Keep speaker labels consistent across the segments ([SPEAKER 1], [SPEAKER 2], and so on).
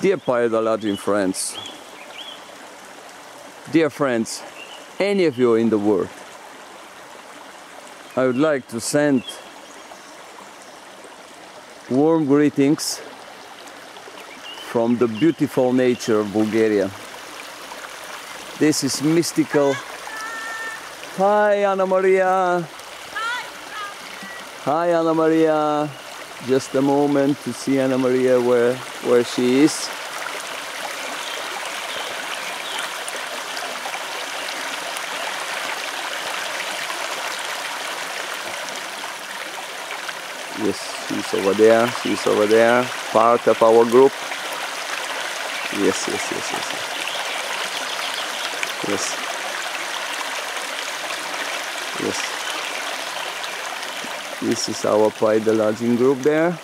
[SPEAKER 1] Dear Pythologian friends, dear friends, any of you in the world, I would like to send warm greetings from the beautiful nature of Bulgaria. This is mystical. Hi, Anna Maria. Hi, Anna Maria. Just a moment to see Anna Maria where she is. Yes, she's over there. She's over there. Part of our group. Yes, yes, yes, yes, yes. Yes. Yes. This is our Pythologian group there.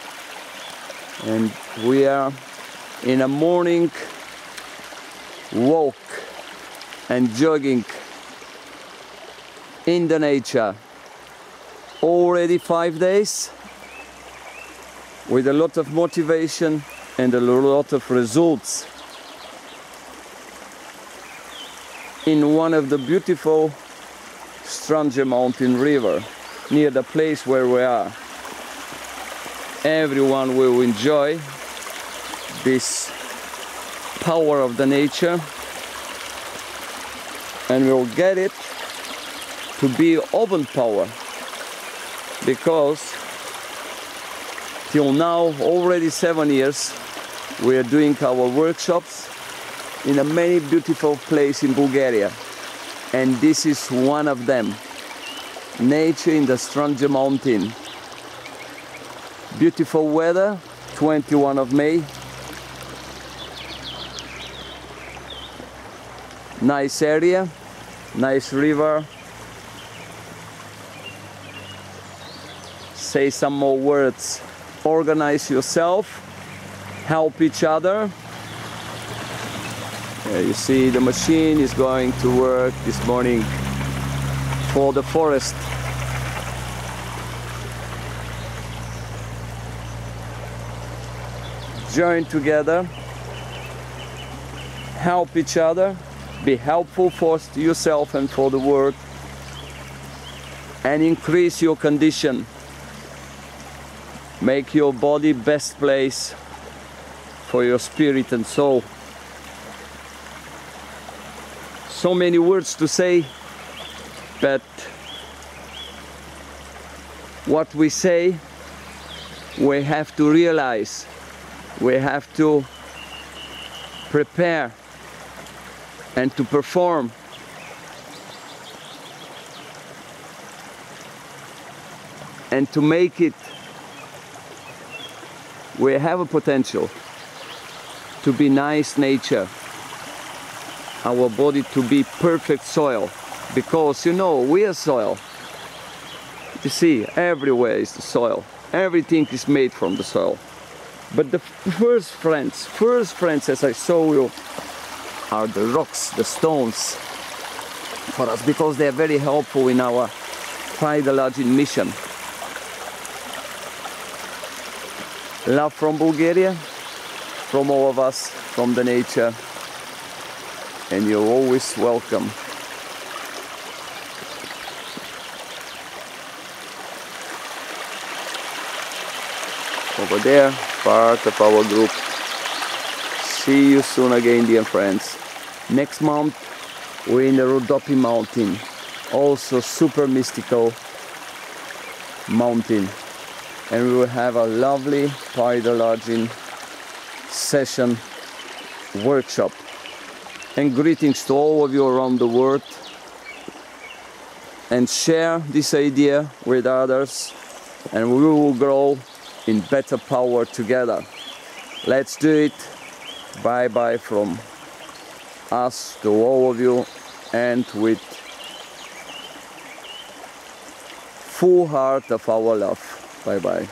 [SPEAKER 1] And we are in a morning walk and jogging in the nature. Already 5 days with a lot of motivation and a lot of results in one of the beautiful Strange mountain river near the place where we are. Everyone will enjoy this power of the nature and will get it to be open power, because till now, already 7 years, we are doing our workshops in a many beautiful places in Bulgaria, and this is one of them. Nature in the Strange mountain. Beautiful weather, 21 of May. Nice area, nice river. Say some more words. Organize yourself, help each other. You see the machine is going to work this morning for the forest. Join together, help each other, be helpful for yourself and for the world, and increase your condition. Make your body best place for your spirit and soul. So many words to say, but what we say, we have to realize, we have to prepare and to perform. And to make it, we have a potential to be nice nature, our body to be perfect soil, because you know we are soil. You see, everywhere is the soil, everything is made from the soil. But the first friends as I show you are the rocks, the stones for us, because they are very helpful in our Pythologian mission. Love from Bulgaria, from all of us, from the nature, and you're always welcome. Over there, part of our group. See you soon again, dear friends. Next month, we're in the Rhodope mountain, also super mystical mountain. And we will have a lovely Pythologian session workshop. And greetings to all of you around the world. And share this idea with others, and we will grow in better power together. Let's do it. Bye bye from us to all of you, and with full heart of our love. Bye bye.